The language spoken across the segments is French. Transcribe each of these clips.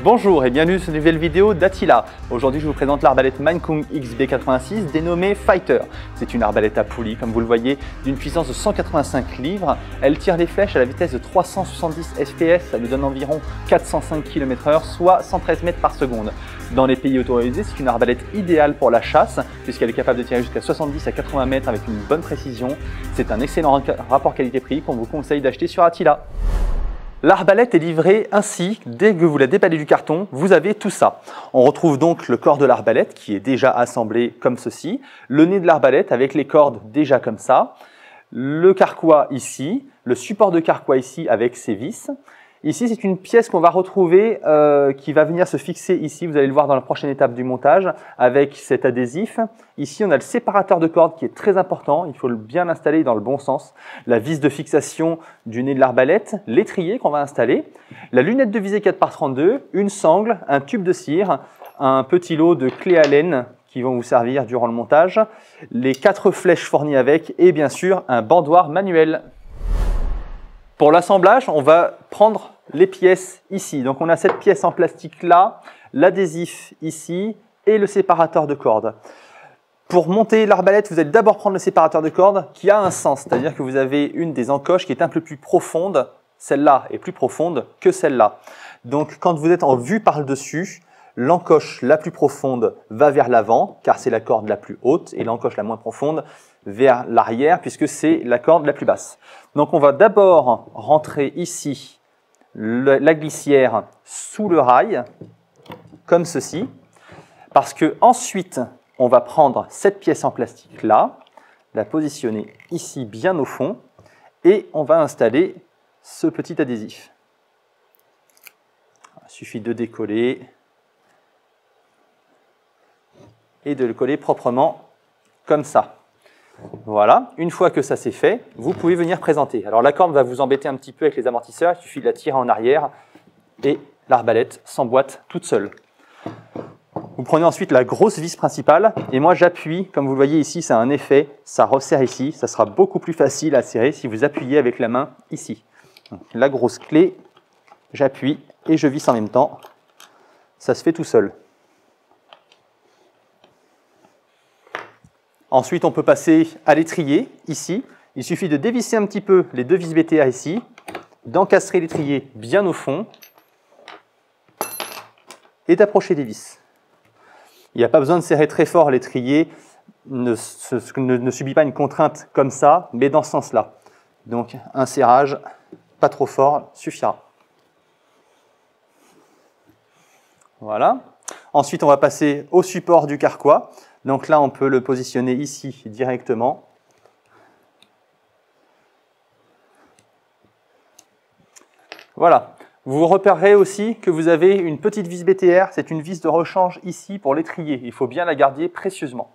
Bonjour et bienvenue sur une nouvelle vidéo d'Attila. Aujourd'hui je vous présente l'arbalète Mannkung XB86 dénommée Fighter. C'est une arbalète à poulie, comme vous le voyez, d'une puissance de 185 livres. Elle tire les flèches à la vitesse de 370 fps, ça nous donne environ 405 km/h, soit 113 mètres par seconde. Dans les pays autorisés, c'est une arbalète idéale pour la chasse, puisqu'elle est capable de tirer jusqu'à 70 à 80 mètres avec une bonne précision. C'est un excellent rapport qualité-prix qu'on vous conseille d'acheter sur Attila. L'arbalète est livrée ainsi, dès que vous la déballez du carton, vous avez tout ça. On retrouve donc le corps de l'arbalète qui est déjà assemblé comme ceci, le nez de l'arbalète avec les cordes déjà comme ça, le carquois ici, le support de carquois ici avec ses vis. Ici, c'est une pièce qu'on va retrouver qui va venir se fixer ici, vous allez le voir dans la prochaine étape du montage, avec cet adhésif. Ici, on a le séparateur de cordes qui est très important, il faut bien l'installer dans le bon sens. La vis de fixation du nez de l'arbalète, l'étrier qu'on va installer, la lunette de visée 4x32, une sangle, un tube de cire, un petit lot de clés Allen qui vont vous servir durant le montage, les 4 flèches fournies avec et bien sûr un bandoir manuel. Pour l'assemblage, on va prendre les pièces ici. Donc on a cette pièce en plastique là, l'adhésif ici et le séparateur de cordes. Pour monter l'arbalète, vous allez d'abord prendre le séparateur de cordes qui a un sens, c'est-à-dire que vous avez une des encoches qui est un peu plus profonde, celle-là est plus profonde que celle-là. Donc quand vous êtes en vue par le dessus, l'encoche la plus profonde va vers l'avant car c'est la corde la plus haute et l'encoche la moins profonde vers l'arrière puisque c'est la corde la plus basse. Donc on va d'abord rentrer ici la glissière sous le rail, comme ceci, parce que ensuite on va prendre cette pièce en plastique là, la positionner ici bien au fond et on va installer ce petit adhésif. Il suffit de décoller et de le coller proprement comme ça. Voilà, une fois que ça c'est fait, vous pouvez venir présenter. Alors la corde va vous embêter un petit peu avec les amortisseurs, il suffit de la tirer en arrière et l'arbalète s'emboîte toute seule. Vous prenez ensuite la grosse vis principale et moi j'appuie, comme vous le voyez ici, ça a un effet, ça resserre ici, ça sera beaucoup plus facile à serrer si vous appuyez avec la main ici. Donc, la grosse clé, j'appuie et je visse en même temps, ça se fait tout seul. Ensuite, on peut passer à l'étrier, ici. Il suffit de dévisser un petit peu les 2 vis BTR ici, d'encastrer l'étrier bien au fond et d'approcher des vis. Il n'y a pas besoin de serrer très fort l'étrier, ne subit pas une contrainte comme ça, mais dans ce sens-là. Donc, un serrage pas trop fort suffira. Voilà. Ensuite, on va passer au support du carquois. Donc là, on peut le positionner ici directement. Voilà. Vous repérerez aussi que vous avez une petite vis BTR. C'est une vis de rechange ici pour l'étrier. Il faut bien la garder précieusement.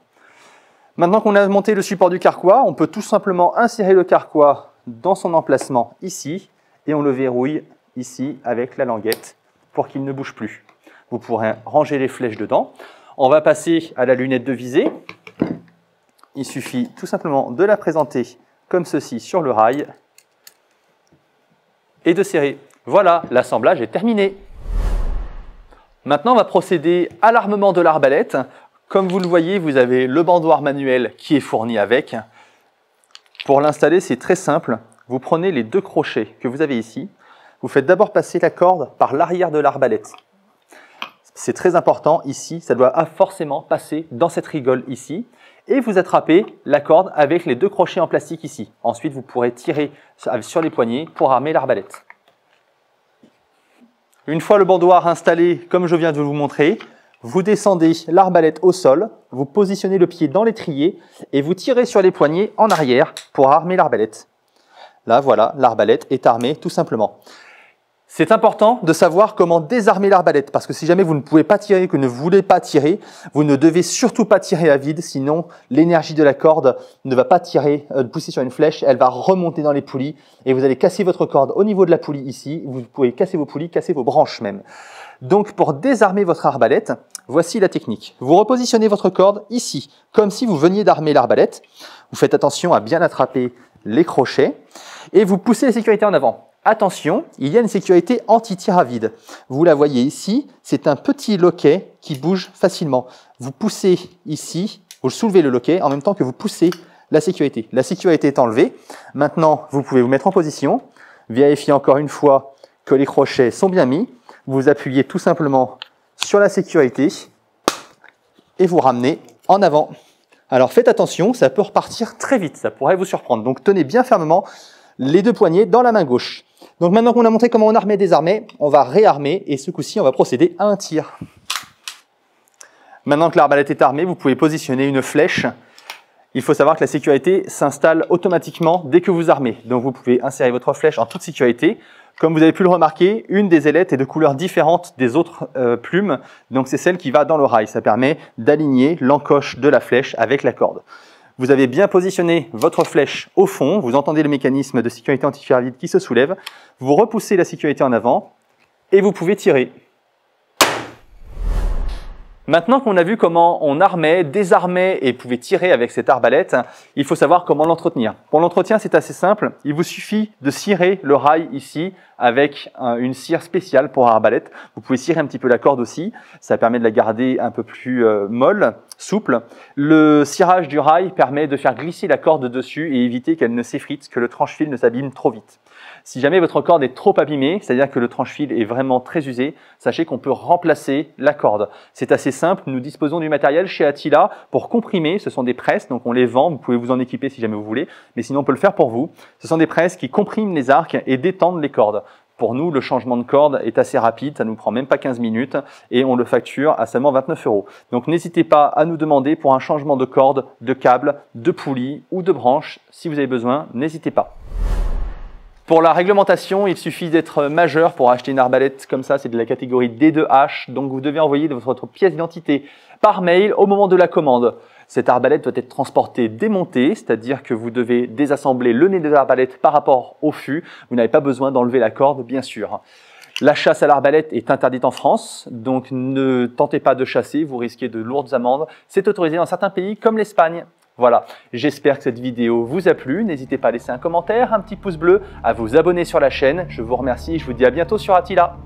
Maintenant qu'on a monté le support du carquois, on peut tout simplement insérer le carquois dans son emplacement ici et on le verrouille ici avec la languette pour qu'il ne bouge plus. Vous pourrez ranger les flèches dedans. On va passer à la lunette de visée. Il suffit tout simplement de la présenter comme ceci sur le rail et de serrer. Voilà, l'assemblage est terminé. Maintenant, on va procéder à l'armement de l'arbalète. Comme vous le voyez, vous avez le bandoir manuel qui est fourni avec. Pour l'installer, c'est très simple. Vous prenez les 2 crochets que vous avez ici. Vous faites d'abord passer la corde par l'arrière de l'arbalète. C'est très important ici, ça doit forcément passer dans cette rigole ici. Et vous attrapez la corde avec les 2 crochets en plastique ici. Ensuite, vous pourrez tirer sur les poignets pour armer l'arbalète. Une fois le bandoir installé, comme je viens de vous montrer, vous descendez l'arbalète au sol, vous positionnez le pied dans l'étrier et vous tirez sur les poignets en arrière pour armer l'arbalète. Là, voilà, l'arbalète est armée tout simplement. C'est important de savoir comment désarmer l'arbalète parce que si jamais vous ne pouvez pas tirer, que vous ne voulez pas tirer, vous ne devez surtout pas tirer à vide, sinon l'énergie de la corde ne va pas tirer, pousser sur une flèche, elle va remonter dans les poulies et vous allez casser votre corde au niveau de la poulie ici, vous pouvez casser vos poulies, casser vos branches même. Donc pour désarmer votre arbalète, voici la technique. Vous repositionnez votre corde ici, comme si vous veniez d'armer l'arbalète. Vous faites attention à bien attraper les crochets et vous poussez la sécurité en avant. Attention, il y a une sécurité anti-tir à vide. Vous la voyez ici, c'est un petit loquet qui bouge facilement. Vous poussez ici, vous soulevez le loquet en même temps que vous poussez la sécurité. La sécurité est enlevée. Maintenant, vous pouvez vous mettre en position, vérifier encore une fois que les crochets sont bien mis. Vous appuyez tout simplement sur la sécurité et vous ramenez en avant. Alors faites attention, ça peut repartir très vite, ça pourrait vous surprendre. Donc tenez bien fermement les deux poignets dans la main gauche. Donc maintenant qu'on a montré comment on armait et désarmait, on va réarmer et ce coup-ci, on va procéder à un tir. Maintenant que l'arbalète est armée, vous pouvez positionner une flèche. Il faut savoir que la sécurité s'installe automatiquement dès que vous armez. Donc vous pouvez insérer votre flèche en toute sécurité. Comme vous avez pu le remarquer, une des ailettes est de couleur différente des autres plumes. Donc c'est celle qui va dans le rail. Ça permet d'aligner l'encoche de la flèche avec la corde. Vous avez bien positionné votre flèche au fond. Vous entendez le mécanisme de sécurité anti-tir à vide qui se soulève. Vous repoussez la sécurité en avant et vous pouvez tirer. Maintenant qu'on a vu comment on armait, désarmait et pouvait tirer avec cette arbalète, il faut savoir comment l'entretenir. Pour l'entretien, c'est assez simple. Il vous suffit de cirer le rail ici avec une cire spéciale pour arbalète. Vous pouvez cirer un petit peu la corde aussi. Ça permet de la garder un peu plus molle, souple. Le cirage du rail permet de faire glisser la corde dessus et éviter qu'elle ne s'effrite, que le tranche-fil ne s'abîme trop vite. Si jamais votre corde est trop abîmée, c'est-à-dire que le tranche-fil est vraiment très usé, sachez qu'on peut remplacer la corde. C'est assez simple, nous disposons du matériel chez Attila pour comprimer, ce sont des presses, donc on les vend, vous pouvez vous en équiper si jamais vous voulez, mais sinon on peut le faire pour vous. Ce sont des presses qui compriment les arcs et détendent les cordes. Pour nous, le changement de corde est assez rapide, ça ne nous prend même pas 15 minutes et on le facture à seulement 29 €. Donc n'hésitez pas à nous demander pour un changement de corde, de câble, de poulie ou de branche. Si vous avez besoin, n'hésitez pas. Pour la réglementation, il suffit d'être majeur pour acheter une arbalète comme ça, c'est de la catégorie D2H, donc vous devez envoyer votre pièce d'identité par mail au moment de la commande. Cette arbalète doit être transportée démontée, c'est-à-dire que vous devez désassembler le nez de l'arbalète par rapport au fût. Vous n'avez pas besoin d'enlever la corde, bien sûr. La chasse à l'arbalète est interdite en France, donc ne tentez pas de chasser, vous risquez de lourdes amendes. C'est autorisé dans certains pays comme l'Espagne. Voilà, j'espère que cette vidéo vous a plu. N'hésitez pas à laisser un commentaire, un petit pouce bleu, à vous abonner sur la chaîne. Je vous remercie et je vous dis à bientôt sur Attila.